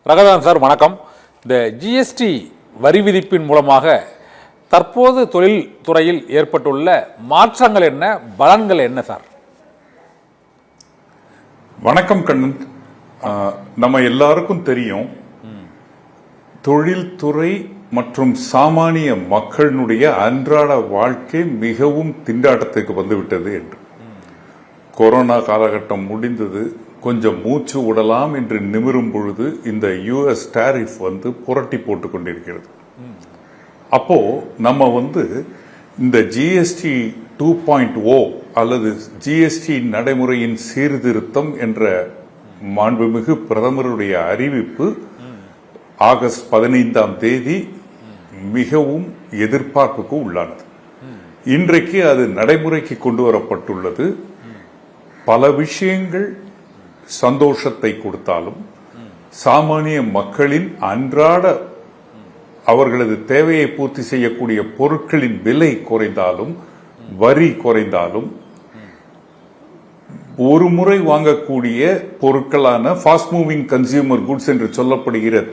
ரகதான் sir வணக்கம். இந்த GST வரி விதிப்பின் மூலமாக தற்போது தொழில் துறையில் ஏற்பட்டுள்ள மாற்றங்கள் என்ன, பலன்கள் என்ன சார்? வணக்கம் கண்ணன். நம்ம எல்லாருக்கும் தெரியும், தொழில்துறை மற்றும் சாமானிய மக்களினுடைய அன்றாட வாழ்க்கை மிகவும் திண்டாட்டத்துக்கு வந்துவிட்டது என்று. கொரோனா காலகட்டம் முடிந்தது, கொஞ்சம் மூச்சு விடலாம் என்று நிமிரும் பொழுது இந்த யுஎஸ் டாரிஃப் புரட்டி போட்டு கொண்டிருக்கிறது. அப்போ நம்ம இந்த ஜிஎஸ்டி 2.0 அல்லது ஜிஎஸ்டி நடைமுறையின் சீர்திருத்தம் என்ற மாண்புமிகு பிரதமருடைய அறிவிப்பு ஆகஸ்ட் 15ஆம் தேதி மிகவும் எதிர்பார்ப்புக்கு உள்ளானது. இன்றைக்கு அது நடைமுறைக்கு கொண்டு வரப்பட்டுள்ளது. பல விஷயங்கள் சந்தோஷத்தை கொடுத்தாலும், சாமானிய மக்களின் அன்றாட அவர்களது தேவையை பூர்த்தி செய்யக்கூடிய பொருட்களின் விலை குறைந்தாலும், வரி குறைந்தாலும், ஒரு முறை வாங்கக்கூடிய பொருட்களான ஃபாஸ்ட் மூவிங் கன்சியூமர் குட்ஸ் என்று சொல்லப்படுகிற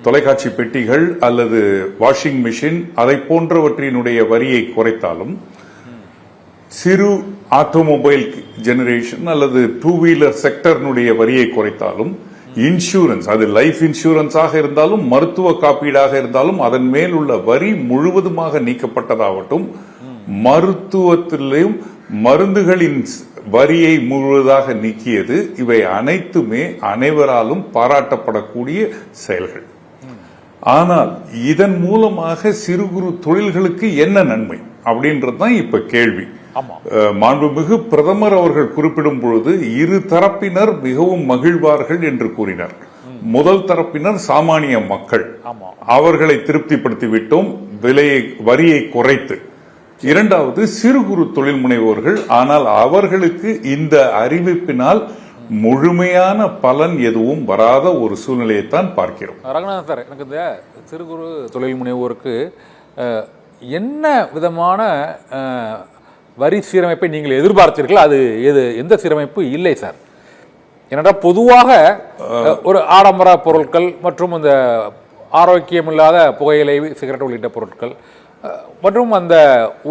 தொலைக்காட்சி பெட்டிகள் அல்லது வாஷிங் மிஷின் அதை போன்றவற்றினுடைய வரியை குறைத்தாலும், சிறு ஆட்டோமொபைல் ஜெனரேஷன் அல்லது டூ வீலர் செக்டர்னுடைய வரியை குறைத்தாலும், இன்சூரன்ஸ், அது லைஃப் இன்சூரன்ஸாக இருந்தாலும் மருத்துவ காப்பீடாக இருந்தாலும் அதன் மேல் உள்ள வரி முழுவதுமாக நீக்கப்பட்டதாகட்டும், மருத்துவத்திலும் மருந்துகளின் வரியை முழுவதாக நீக்கியது. இவை அனைத்துமே அனைவராலும் பாராட்டப்படக்கூடிய செயல்கள். ஆனால் இதன் மூலமாக சிறு குறு தொழில்களுக்கு என்ன நன்மை அப்படின்றதுதான் இப்ப கேள்வி. மாண்புமிகு பிரதமர் அவர்கள் குறிப்பிடும் பொழுது இரு தரப்பினர் மிகவும் மகிழ்வார்கள் என்று கூறினார். முதல் தரப்பினர் சாமானிய மக்கள், அவர்களை திருப்திப்படுத்தி விட்டோம் வரியை குறைத்து. இரண்டாவது சிறு குறு தொழில் முனைவோர்கள். ஆனால் அவர்களுக்கு இந்த அறிவிப்பினால் முழுமையான பலன் எதுவும் வராத ஒரு சூழ்நிலையைத்தான் பார்க்கிறோம். ரங்கநாதன் சார், எனக்கு இந்த சிறு குறு தொழில் முனைவோருக்கு என்ன விதமான வரி சீரமைப்பை நீங்கள் எதிர்பார்த்தீர்கள்? அது எந்த சீரமைப்பு இல்லை சார்? ஏனென்றால் பொதுவாக ஒரு ஆடம்பர பொருட்கள் மற்றும் அந்த ஆரோக்கியமில்லாத புகையிலை, சிகரெட் உள்ளிட்ட பொருட்கள் மற்றும் அந்த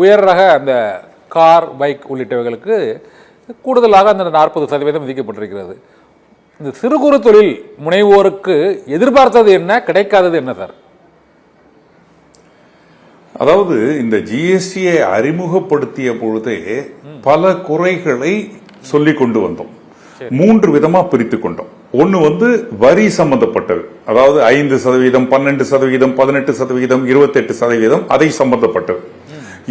உயர் ரக அந்த கார், பைக் உள்ளிட்டவைகளுக்கு கூடுதலாக அந்த 40% விதிக்கப்பட்டிருக்கிறது. இந்த சிறு குறு தொழில் முனைவோருக்கு எதிர்பார்த்தது என்ன, கிடைக்காதது என்ன சார்? அதாவது இந்த ஜிஎஸ்டியை அறிமுகப்படுத்திய பொழுதே பல குறைகளை சொல்லிக் கொண்டு வந்தோம். 3 விதமா பிரித்து கொண்டோம். ஒன்னு வரி சம்பந்தப்பட்டது, அதாவது 5%, 12%, 18%, 28% அதை சம்பந்தப்பட்டது.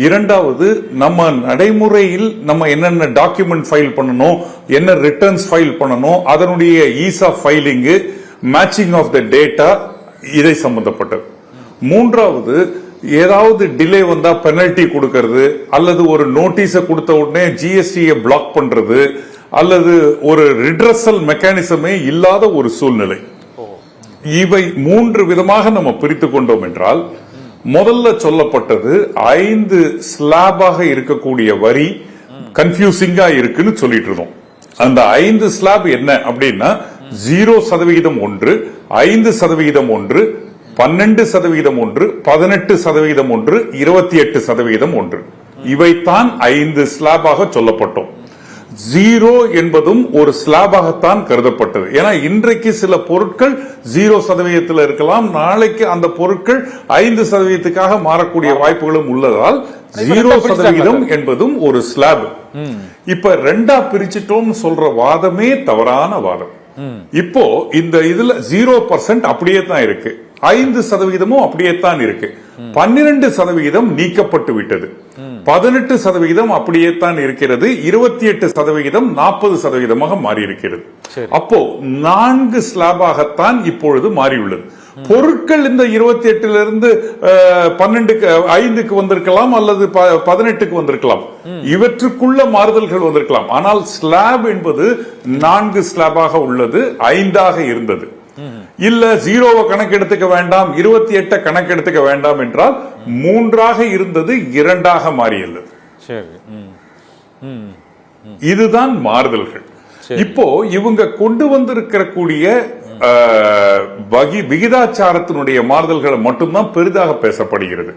இரண்டாவது, நம்ம நடைமுறையில் நம்ம என்னென்ன டாக்குமெண்ட் ஃபைல் பண்ணணும், என்ன ரிட்டர்ன்ஸ் ஃபைல் பண்ணணும், அதனுடைய ease of filing, matching of the data, இதை சம்பந்தப்பட்டது. மூன்றாவது, ஏதாவது டிலே வந்தா பெனல்டி கொடுக்கிறது, அல்லது ஒரு நோட்டீஸை கொடுத்த உடனே ஜிஎஸ்டியை பிளாக் பண்றது, அல்லது ஒரு ரிட்ரஸல் மெக்கானிசமே இல்லாத ஒரு சூழ்நிலை. இவை 3 விதமாக நம்ம பிரித்து கொண்டோம் என்றால், முதல்ல சொல்லப்பட்டது 5 ஸ்லாபாக இருக்கக்கூடிய வரி கன்ஃபியூசிங்கா இருக்குன்னு சொல்லிட்டு இருந்தோம். அந்த 5 ஸ்லாப் என்ன அப்படின்னா 0% ஒன்று, 5% ஒன்று, 12% ஒன்று, 18% ஒன்று, 28% ஒன்று. இவைத்தான் 5 ஸ்லாபாக சொல்லப்பட்டோம். 0 என்பதும் ஒரு ஸ்லாபாகத்தான் கருதப்பட்டது. ஏன்னா இன்றைக்கு சில பொருட்கள் 0% இருக்கலாம், நாளைக்கு அந்த பொருட்கள் 5%க்காக மாறக்கூடிய வாய்ப்புகளும் உள்ளதால் 0% என்பதும் ஒரு ஸ்லாப். இப்ப 2ஆ பிரிச்சிட்டோம் சொல்ற வாதமே தவறான வாதம். இப்போ இந்த இதுல 0% அப்படியே தான் இருக்கு, 5% அப்படியே தான் இருக்கு, 12% நீக்கப்பட்டு விட்டது, 18% அப்படியே தான் இருக்கிறது, 28% 40% மாறி இருக்கிறது. அப்போ 4 ஸ்லாபாகத்தான் இப்பொழுது மாறியுள்ளது. பொருட்கள் இந்த 28 5க்கு வந்திருக்கலாம், அல்லது 18க்கு வந்திருக்கலாம், இவற்றுக்குள்ள மாறுதல்கள் வந்திருக்கலாம். ஆனால் ஸ்லாப் என்பது 4 ஸ்லாபாக உள்ளது, 5ஆக இருந்தது. இல்ல 0 கணக்கெடுத்துக்க வேண்டாம், 28 கணக்கெடுத்துக்க வேண்டாம் என்றால் 3ஆக இருந்தது 2ஆக மாறியுள்ளது. இதுதான் மாறுதல்கள். இப்போ இவங்க கொண்டு வந்திருக்கிற கூடிய விகிதாச்சாரத்தினுடைய மாறுதல்களை மட்டும்தான் பெரிதாக பேசப்படுகிறது.